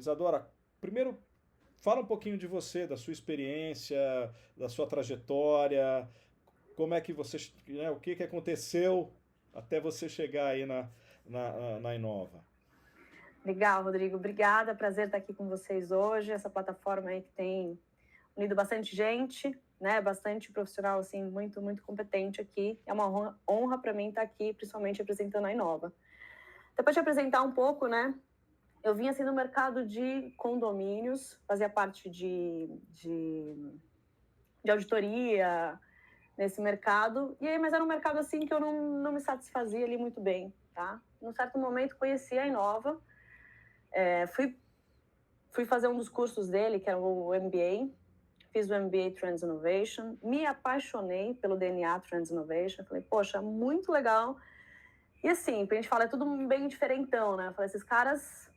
Isadora, primeiro fala um pouquinho de você, da sua experiência, da sua trajetória, como é que você, né, o que que aconteceu até você chegar aí na Inova. Legal, Rodrigo. Obrigada. Prazer estar aqui com vocês hoje. Essa plataforma aí que tem unido bastante gente, né? Bastante profissional, assim, muito competente aqui. É uma honra para mim estar aqui, principalmente representando a Inova. Depois de apresentar um pouco, né? Eu vim assim no mercado de condomínios, fazia parte de auditoria nesse mercado. E aí, mas era um mercado assim que eu não me satisfazia ali muito bem, tá? Num certo momento conheci a Inova. Fui fazer um dos cursos dele, que era o MBA. Fiz o MBA Trends Innovation. Me apaixonei pelo DNA Trends Innovation. Falei, poxa, muito legal. E assim, a gente fala, é tudo bem diferentão, né? Eu falei, esses caras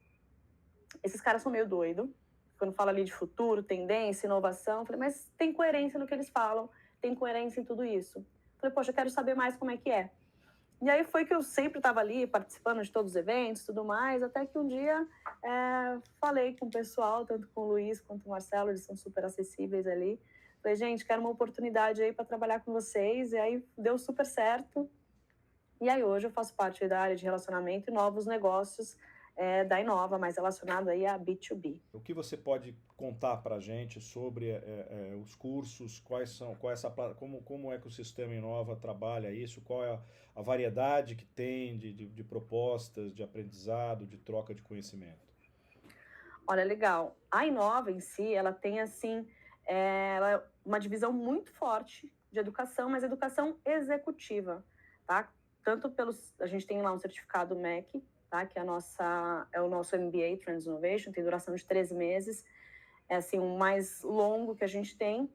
são meio doidos. Quando fala ali de futuro, tendência, inovação, eu falei, mas tem coerência no que eles falam, tem coerência em tudo isso. Eu falei, poxa, eu quero saber mais como é que é. E aí foi que eu sempre estava ali participando de todos os eventos, tudo mais, até que um dia falei com o pessoal, tanto com o Luiz quanto o Marcelo, eles são super acessíveis ali. Falei, gente, quero uma oportunidade aí para trabalhar com vocês, e aí deu super certo. E aí hoje eu faço parte da área de relacionamento e novos negócios da Inova, mais relacionado aí a B2B. O que você pode contar para a gente sobre os cursos, como é que o Sistema Inova trabalha isso, qual é a variedade que tem de propostas, de aprendizado, de troca de conhecimento? Olha, legal. A Inova em si, ela tem assim, ela é uma divisão muito forte de educação, mas educação executiva, tá? Tanto pelos, a gente tem lá um certificado MEC, tá? Que é o nosso MBA Trends Innovation, tem duração de 13 meses, é assim o mais longo que a gente tem.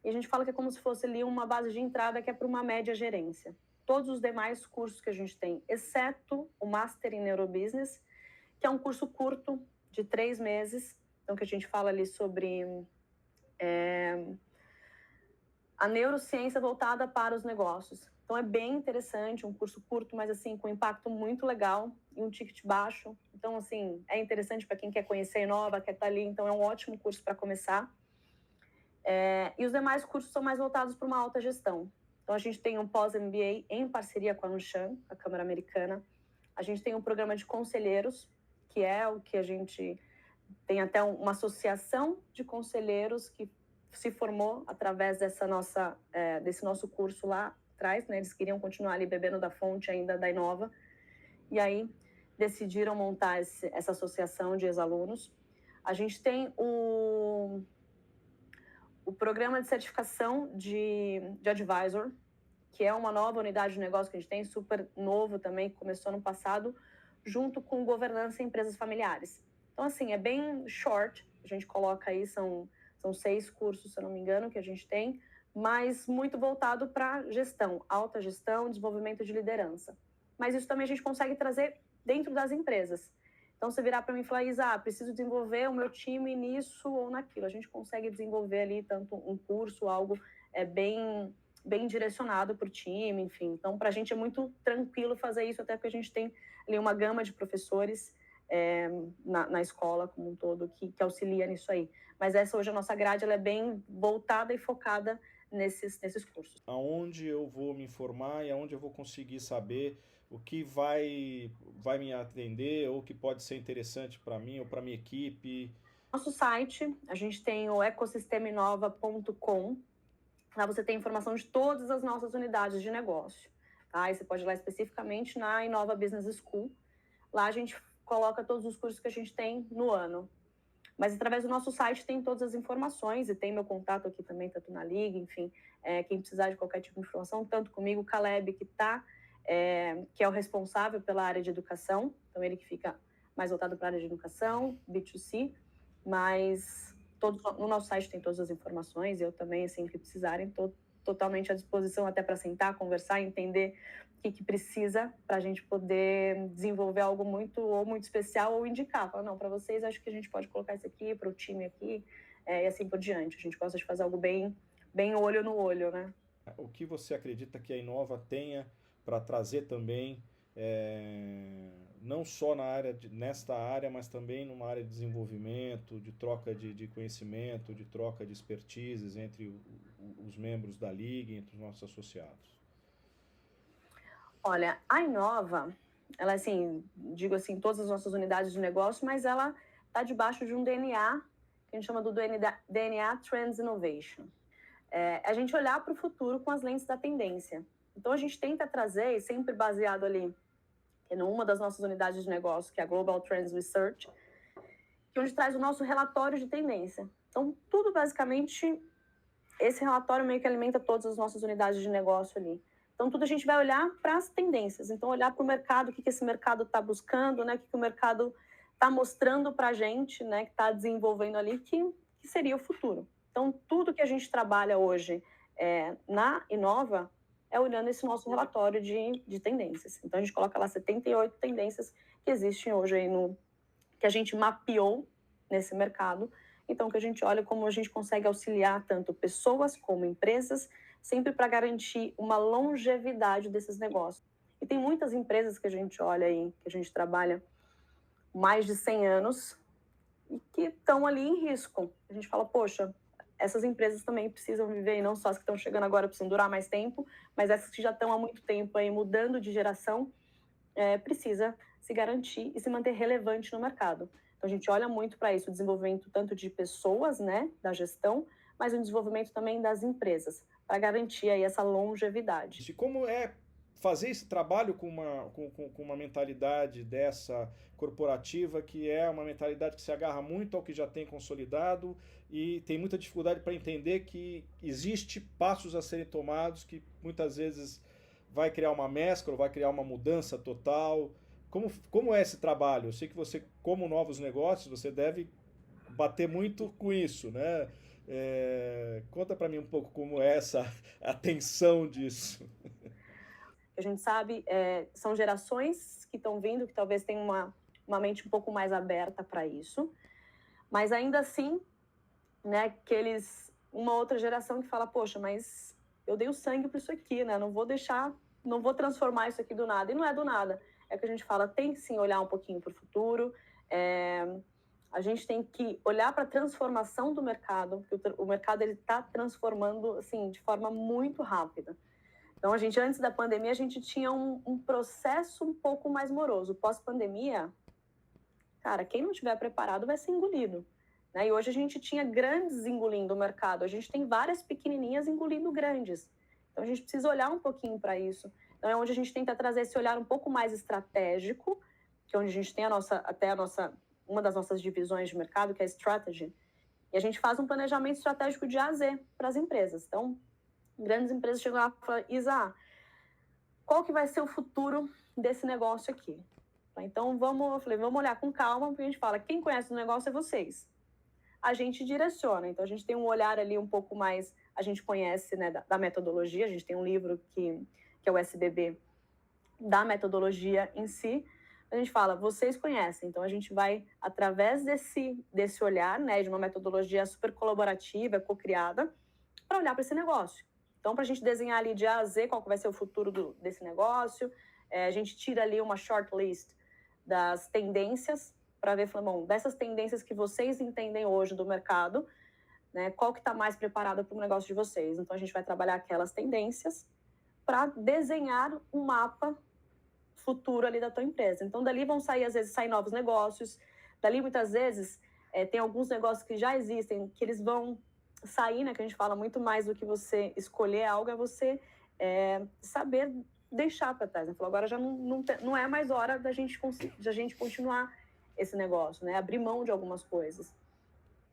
E a gente fala que é como se fosse ali uma base de entrada que é para uma média gerência. Todos os demais cursos que a gente tem, exceto o Master em Neurobusiness, que é um curso curto, de 3 meses, então que a gente fala ali sobre a neurociência voltada para os negócios. Então é bem interessante, um curso curto, mas assim, com impacto muito legal e um ticket baixo. Então, assim, é interessante para quem quer conhecer a Inova, quer estar ali, então é um ótimo curso para começar. E os demais cursos são mais voltados para uma alta gestão. Então a gente tem um pós-MBA em parceria com a Anshan, a Câmara Americana. A gente tem um programa de conselheiros, que é o que a gente tem até uma associação de conselheiros que se formou através desse nosso curso lá atrás, né? Eles queriam continuar ali bebendo da fonte ainda da Inova, e aí decidiram montar essa associação de ex-alunos. A gente tem o programa de certificação de advisor, que é uma nova unidade de negócio que a gente tem, super novo também, que começou no passado, junto com governança em empresas familiares. Então, assim, é bem short, a gente coloca aí, são 6 cursos, se eu não me engano, que a gente tem, mas muito voltado para gestão, alta gestão, desenvolvimento de liderança. Mas isso também a gente consegue trazer dentro das empresas. Então, você virar para mim e falar, Isa, preciso desenvolver o meu time nisso ou naquilo. A gente consegue desenvolver ali tanto um curso, algo bem direcionado para o time, enfim. Então, para a gente é muito tranquilo fazer isso, até porque a gente tem ali uma gama de professores na escola como um todo que auxilia nisso aí. Mas essa hoje a nossa grade ela é bem voltada e focada nesses cursos. Aonde eu vou me informar e aonde eu vou conseguir saber o que vai me atender ou que pode ser interessante para mim ou para minha equipe? Nosso site, a gente tem o ecosisteminova.com. Lá você tem informação de todas as nossas unidades de negócio. Tá? E você pode ir lá especificamente na Inova Business School. Lá a gente coloca todos os cursos que a gente tem no ano. Mas através do nosso site tem todas as informações e tem meu contato aqui também, tanto na Liga, enfim, quem precisar de qualquer tipo de informação, tanto comigo, o Caleb, que é o responsável pela área de educação, então ele que fica mais voltado para a área de educação, B2C, mas no nosso site tem todas as informações, eu também, assim, que precisarem, estou totalmente à disposição até para sentar, conversar, entender o que precisa para a gente poder desenvolver algo muito especial ou indicar. Falar, não, para vocês acho que a gente pode colocar isso aqui, para o time aqui, e assim por diante. A gente gosta de fazer algo bem olho no olho, né? O que você acredita que a Inova tenha para trazer também não só nesta área, mas também numa área de desenvolvimento, de troca de conhecimento, de troca de expertises entre os membros da Liga, entre os nossos associados? Olha, a Inova, ela assim, digo assim, todas as nossas unidades de negócio, mas ela está debaixo de um DNA, que a gente chama do DNA Trends Innovation. A gente olhar para o futuro com as lentes da tendência. Então, a gente tenta trazer, sempre baseado ali, em uma das nossas unidades de negócio, que é a Global Trends Research, que onde traz o nosso relatório de tendência. Então, tudo basicamente, esse relatório meio que alimenta todas as nossas unidades de negócio ali. Então, tudo a gente vai olhar para as tendências. Então, olhar para o mercado, o que esse mercado está buscando, né? O que o mercado está mostrando para a gente, né? Que está desenvolvendo ali, que seria o futuro. Então, tudo que a gente trabalha hoje na Inova é olhando esse nosso relatório de tendências. Então, a gente coloca lá 78 tendências que existem hoje aí que a gente mapeou nesse mercado. Então, que a gente olha como a gente consegue auxiliar tanto pessoas como empresas, sempre para garantir uma longevidade desses negócios. E tem muitas empresas que a gente olha aí, que a gente trabalha mais de 100 anos e que estão ali em risco. A gente fala, poxa, essas empresas também precisam viver, e não só as que estão chegando agora precisam durar mais tempo, mas essas que já estão há muito tempo aí mudando de geração, precisa se garantir e se manter relevante no mercado. Então, a gente olha muito para isso, o desenvolvimento tanto de pessoas, né, da gestão, mas o desenvolvimento também das empresas, para garantir aí essa longevidade. E como é fazer esse trabalho com uma mentalidade dessa corporativa, que é uma mentalidade que se agarra muito ao que já tem consolidado e tem muita dificuldade para entender que existe passos a serem tomados, que muitas vezes vai criar uma mescla, vai criar uma mudança total. Como é esse trabalho? Eu sei que você, como novos negócios, você deve bater muito com isso, né? Conta para mim um pouco como é a tensão disso. A gente sabe, são gerações que estão vindo, que talvez tenham uma mente um pouco mais aberta para isso, mas ainda assim, né, uma outra geração que fala, poxa, mas eu dei o sangue para isso aqui, né? Não vou transformar isso aqui do nada. E não é do nada. É que a gente fala, tem que sim olhar um pouquinho para o futuro, a gente tem que olhar para a transformação do mercado, porque o mercado está transformando assim, de forma muito rápida. Então, antes da pandemia, a gente tinha um processo um pouco mais moroso. Pós-pandemia, cara, quem não estiver preparado vai ser engolido. Né? E hoje a gente tinha grandes engolindo o mercado, a gente tem várias pequenininhas engolindo grandes. Então, a gente precisa olhar um pouquinho para isso. Então, é onde a gente tenta trazer esse olhar um pouco mais estratégico, que é onde a gente tem uma das nossas divisões de mercado, que é a Strategy, e a gente faz um planejamento estratégico de A a Z para as empresas. Então, grandes empresas chegam lá e falam, Isa, qual que vai ser o futuro desse negócio aqui? Então, vamos olhar com calma, porque a gente fala, quem conhece o negócio é vocês. A gente direciona, então a gente tem um olhar ali um pouco mais, a gente conhece, né, da metodologia, a gente tem um livro que é o SBB, da metodologia em si. A gente fala, vocês conhecem, então a gente vai, através desse olhar, né, de uma metodologia super colaborativa, co-criada, para olhar para esse negócio. Então, para a gente desenhar ali de A a Z qual que vai ser o futuro desse negócio, a gente tira ali uma shortlist das tendências, para ver, bom, dessas tendências que vocês entendem hoje do mercado, né, qual que está mais preparada para o negócio de vocês. Então, a gente vai trabalhar aquelas tendências para desenhar um mapa futuro ali da tua empresa. Então, dali vão sair, às vezes, novos negócios. Dali, muitas vezes, tem alguns negócios que já existem, que eles vão sair, né? Que a gente fala muito mais do que você escolher algo, é você saber deixar para trás. Né? Falou, agora já não é mais hora da gente continuar esse negócio, né? Abrir mão de algumas coisas.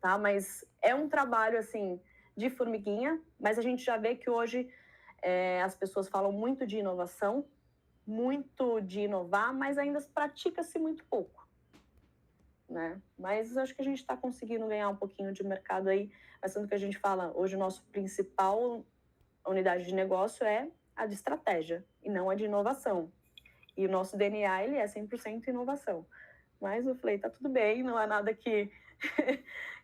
Tá? Mas é um trabalho, assim, de formiguinha, mas a gente já vê que hoje as pessoas falam muito de inovação, muito de inovar, mas ainda pratica-se muito pouco, né? Mas acho que a gente está conseguindo ganhar um pouquinho de mercado aí, mas sendo que a gente fala, hoje o nosso principal unidade de negócio é a de estratégia, e não a de inovação. E o nosso DNA, ele é 100% inovação. Mas eu falei, tá tudo bem, não é nada que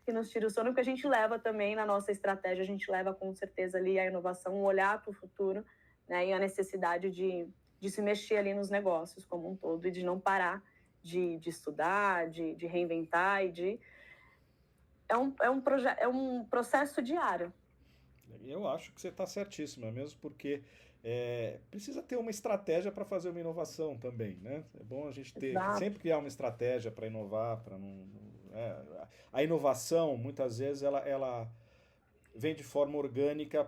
nos tira o sono, porque a gente leva também na nossa estratégia, a gente leva com certeza ali a inovação, um olhar para o futuro, né, e a necessidade de de se mexer ali nos negócios como um todo e de não parar de estudar, de reinventar é um processo diário. Eu acho que você está certíssima, mesmo porque precisa ter uma estratégia para fazer uma inovação também, né? É bom a gente sempre criar uma estratégia para inovar, para não. A inovação, muitas vezes, ela vem de forma orgânica,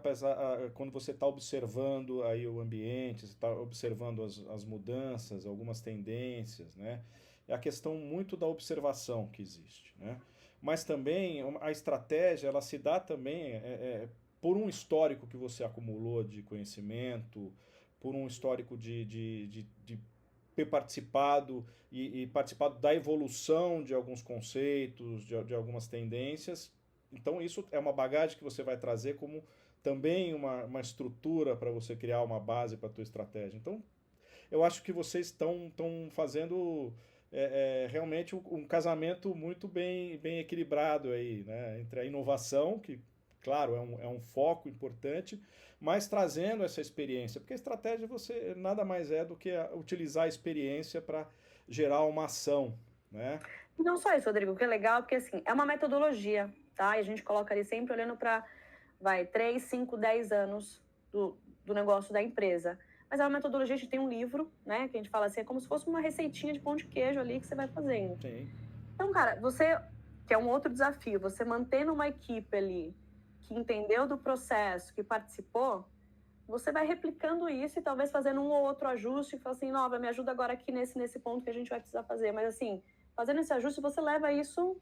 quando você está observando aí o ambiente, você está observando as mudanças, algumas tendências, né? É a questão muito da observação que existe, né? Mas também a estratégia, ela se dá também por um histórico que você acumulou de conhecimento, por um histórico de ter participado e participado da evolução de alguns conceitos, de algumas tendências. Então isso é uma bagagem que você vai trazer como também uma estrutura para você criar uma base para a tua estratégia. Então eu acho que vocês estão fazendo realmente um casamento muito bem equilibrado aí, né? Entre a inovação, que claro é um foco importante, mas trazendo essa experiência, porque a estratégia você nada mais é do que utilizar a experiência para gerar uma ação, né? E não só isso, Rodrigo, o que é legal é porque assim, é uma metodologia, tá? E a gente coloca ali sempre olhando para 3, 5, 10 anos do negócio da empresa. Mas é uma metodologia, a gente tem um livro, né? Que a gente fala assim, é como se fosse uma receitinha de pão de queijo ali que você vai fazendo. Sim. Então, cara, que é um outro desafio, você mantendo uma equipe ali que entendeu do processo, que participou, você vai replicando isso e talvez fazendo um ou outro ajuste, e fala assim, Nova, me ajuda agora aqui nesse ponto que a gente vai precisar fazer. Mas assim, fazendo esse ajuste, você leva isso,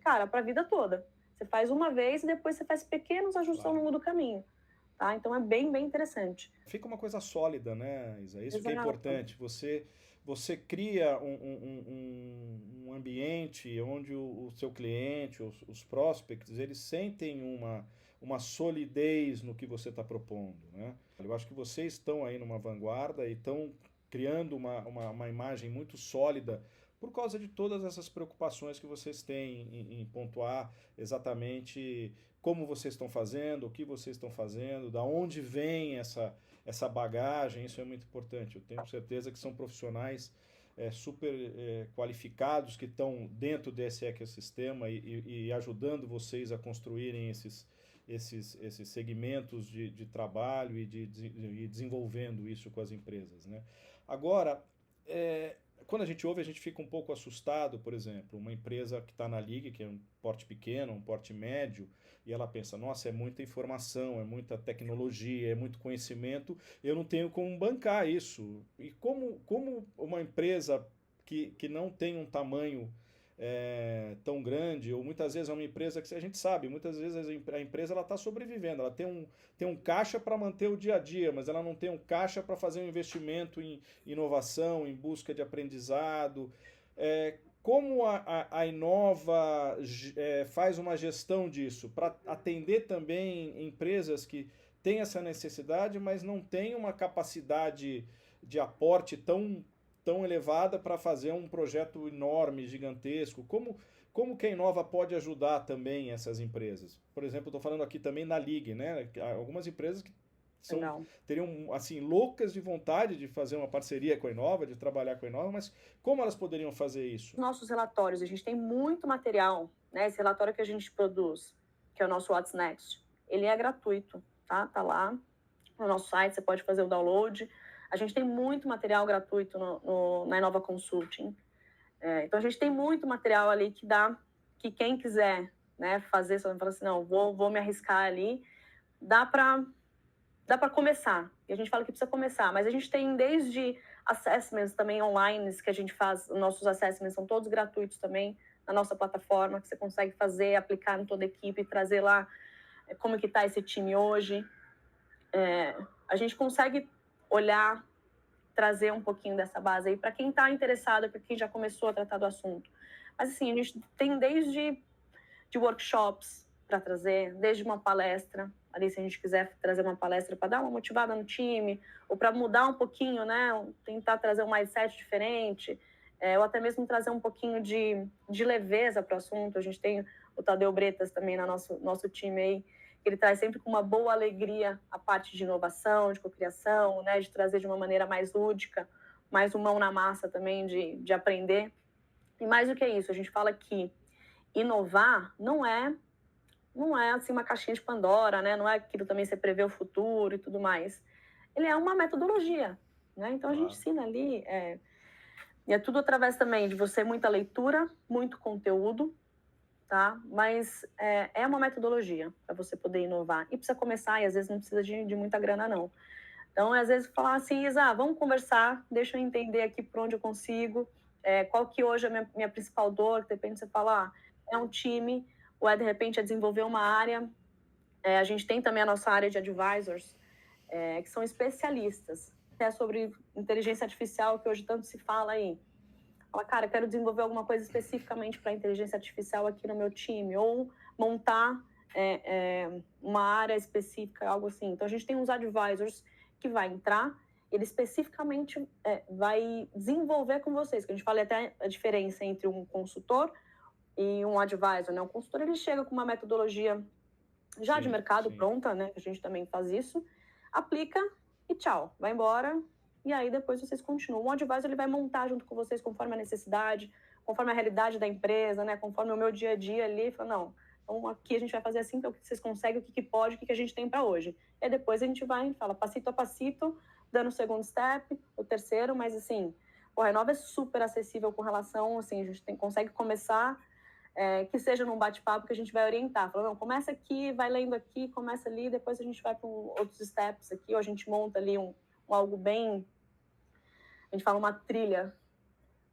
cara, para a vida toda. Você faz uma vez e depois você faz pequenos ajustes ao longo do caminho. Tá? Então é bem interessante. Fica uma coisa sólida, né, Isa? Isso que é importante. Você cria um ambiente onde o seu cliente, os prospects, eles sentem uma solidez no que você está propondo, né? Eu acho que vocês estão aí numa vanguarda e estão criando uma imagem muito sólida por causa de todas essas preocupações que vocês têm em pontuar exatamente como vocês estão fazendo, o que vocês estão fazendo, da onde vem essa bagagem, isso é muito importante. Eu tenho certeza que são profissionais super qualificados que estão dentro desse ecossistema e ajudando vocês a construírem esses segmentos de trabalho e desenvolvendo isso com as empresas, né? Agora, quando a gente ouve, a gente fica um pouco assustado, por exemplo, uma empresa que está na liga, que é um porte pequeno, um porte médio, e ela pensa, nossa, é muita informação, é muita tecnologia, é muito conhecimento, eu não tenho como bancar isso. E como uma empresa que não tem um tamanho tão grande, ou muitas vezes é uma empresa que a gente sabe, muitas vezes a empresa está sobrevivendo, ela tem um caixa para manter o dia a dia, mas ela não tem um caixa para fazer um investimento em inovação, em busca de aprendizado. Como a Inova faz uma gestão disso para atender também empresas que têm essa necessidade, mas não têm uma capacidade de aporte tão elevada para fazer um projeto enorme, gigantesco? Como que a Inova pode ajudar também essas empresas? Por exemplo, estou falando aqui também na Ligue, né? Algumas empresas que teriam assim loucas de vontade de fazer uma parceria com a Inova, de trabalhar com a Inova, mas como elas poderiam fazer isso? Nossos relatórios, a gente tem muito material, né? Esse relatório que a gente produz, que é o nosso What's Next, ele é gratuito, tá? Tá lá no nosso site, você pode fazer o download. A gente tem muito material gratuito na Inova Consulting. Então, a gente tem muito material ali que quem quiser, né, fazer, só fala assim, não, vou me arriscar ali, dá para começar. E a gente fala que precisa começar, mas a gente tem desde assessments também online que a gente faz, nossos assessments são todos gratuitos também na nossa plataforma, que você consegue fazer, aplicar em toda a equipe, trazer lá como que está esse time hoje. A gente consegue olhar, trazer um pouquinho dessa base aí para quem está interessado, para quem já começou a tratar do assunto. Mas assim, a gente tem desde de workshops para trazer, desde uma palestra, ali se a gente quiser trazer uma palestra para dar uma motivada no time, ou para mudar um pouquinho, né, tentar trazer um mindset diferente, ou até mesmo trazer um pouquinho de leveza para o assunto. A gente tem o Tadeu Bretas também no nosso time aí, Ele traz sempre com uma boa alegria a parte de inovação, de cocriação, né, de trazer de uma maneira mais lúdica, mais mão na massa também de aprender. E mais do que isso, a gente fala que inovar não é assim uma caixinha de Pandora, né? Não é aquilo também você prevê o futuro e tudo mais. Ele é uma metodologia, né? Então a gente ensina ali, e é tudo através também de você muita leitura, muito conteúdo, tá? Mas é uma metodologia para você poder inovar. E precisa começar, e às vezes não precisa de muita grana, não. Então, às vezes, falar assim, Isa, vamos conversar, deixa eu entender aqui por onde eu consigo, qual que hoje é a minha principal dor, de repente você fala, é um time, ou de repente é desenvolver uma área. A gente tem também a nossa área de advisors, que são especialistas, até sobre inteligência artificial, que hoje tanto se fala aí. Fala, cara, quero desenvolver alguma coisa especificamente para inteligência artificial aqui no meu time, ou montar uma área específica, algo assim. Então, a gente tem uns advisors que vai entrar, ele especificamente vai desenvolver com vocês, que a gente fala até a diferença entre um consultor e um advisor, né? O consultor, ele chega com uma metodologia já de mercado pronta, né? A gente também faz isso, aplica e tchau, vai embora, e aí depois vocês continuam. O advisor, ele vai montar junto com vocês conforme a necessidade, conforme a realidade da empresa, né? Conforme o meu dia a dia ali, fala, não, então aqui a gente vai fazer assim, então o que vocês conseguem, o que pode, o que a gente tem para hoje. E aí depois a gente vai, fala passito a passito, dando o segundo step, o terceiro, mas assim, o Renova é super acessível com relação, assim, a gente consegue começar, que seja num bate-papo que a gente vai orientar. Fala, não, começa aqui, vai lendo aqui, começa ali, depois a gente vai para outros steps aqui, ou a gente monta ali algo bem, a gente fala uma trilha,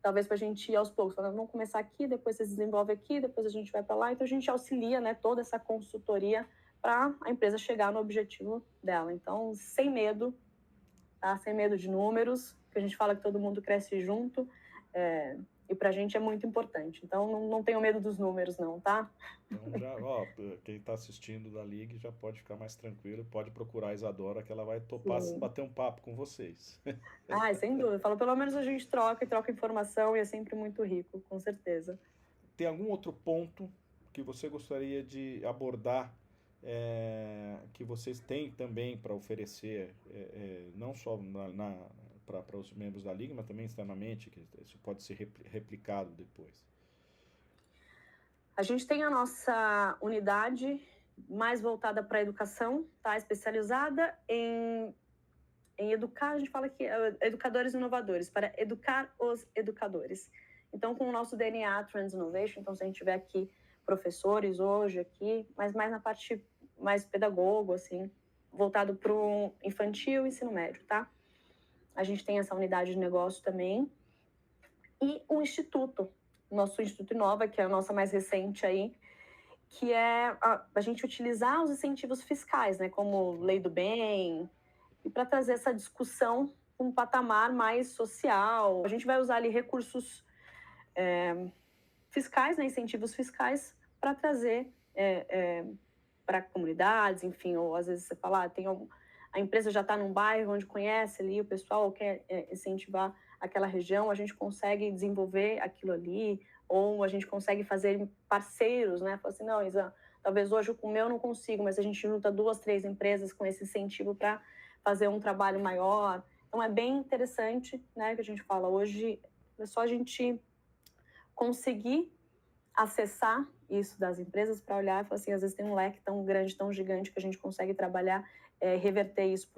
talvez para a gente ir aos poucos. Fala, vamos começar aqui, depois você desenvolve aqui, depois a gente vai para lá. Então a gente auxilia, né, toda essa consultoria para a empresa chegar no objetivo dela. Então, sem medo, tá? Sem medo de números, que a gente fala que todo mundo cresce junto, e para a gente é muito importante. Então, não tenham medo dos números, não, tá? Então, quem está assistindo da Ligue já pode ficar mais tranquilo, pode procurar a Isadora, que ela vai topar bater um papo com vocês. Sem dúvida. Falo, pelo menos a gente troca informação e é sempre muito rico, com certeza. Tem algum outro ponto que você gostaria de abordar, que vocês têm também para oferecer, não só para os membros da Liga, mas também externamente, que isso pode ser replicado depois? A gente tem a nossa unidade mais voltada para a educação, tá? Especializada em educar, a gente fala que educadores inovadores, para educar os educadores. Então, com o nosso DNA Trans Innovation, então se a gente tiver aqui professores hoje aqui, mas mais na parte mais pedagogo, assim, voltado para o infantil e ensino médio, tá? A gente tem essa unidade de negócio também. E o Instituto, nosso Instituto Inova, que é a nossa mais recente aí, que é a gente utilizar os incentivos fiscais, né, como Lei do Bem, e para trazer essa discussão um patamar mais social. A gente vai usar ali recursos fiscais, né, incentivos fiscais, para trazer para comunidades, enfim, ou às vezes você fala, a empresa já está num bairro onde conhece ali o pessoal, ou quer incentivar aquela região, a gente consegue desenvolver aquilo ali, ou a gente consegue fazer parceiros, né? Fala assim, não, Isa, talvez hoje o meu não consigo, mas a gente junta 2, 3 empresas com esse incentivo para fazer um trabalho maior. Então é bem interessante, né, que a gente fala, hoje é só a gente conseguir acessar isso das empresas para olhar e falar assim, às vezes tem um leque tão grande, tão gigante que a gente consegue trabalhar, reverter isso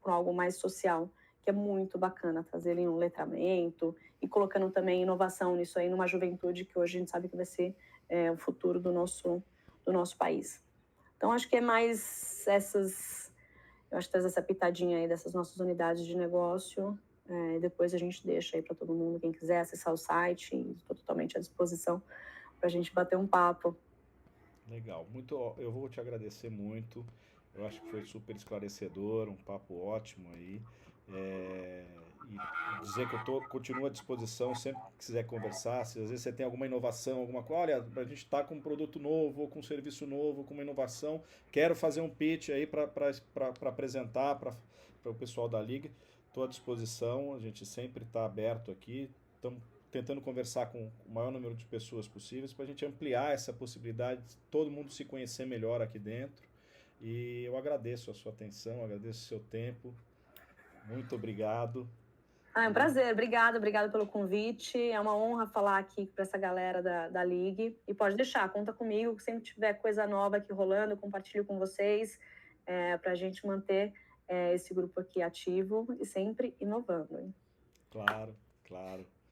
para algo mais social, que é muito bacana, trazer ali um letramento e colocando também inovação nisso aí, numa juventude que hoje a gente sabe que vai ser o futuro do nosso país. Então, acho que é mais eu acho que traz essa pitadinha aí dessas nossas unidades de negócio, e depois a gente deixa aí para todo mundo, quem quiser acessar o site, estou totalmente à disposição para a gente bater um papo. Legal, eu vou te agradecer muito, eu acho que foi super esclarecedor, um papo ótimo aí, e dizer que eu continuo à disposição sempre que quiser conversar, se às vezes você tem alguma inovação, alguma coisa, olha, a gente está com um produto novo, ou com um serviço novo, com uma inovação, quero fazer um pitch aí para apresentar para o pessoal da Liga, estou à disposição, a gente sempre está aberto aqui, estamos tentando conversar com o maior número de pessoas possíveis para a gente ampliar essa possibilidade de todo mundo se conhecer melhor aqui dentro E eu agradeço a sua atenção, agradeço o seu tempo. Muito obrigado. É um prazer, obrigado pelo convite. É uma honra falar aqui para essa galera da Ligue. E pode deixar, conta comigo, sempre tiver coisa nova aqui rolando, eu compartilho com vocês, para a gente manter esse grupo aqui ativo e sempre inovando. Hein? Claro, claro.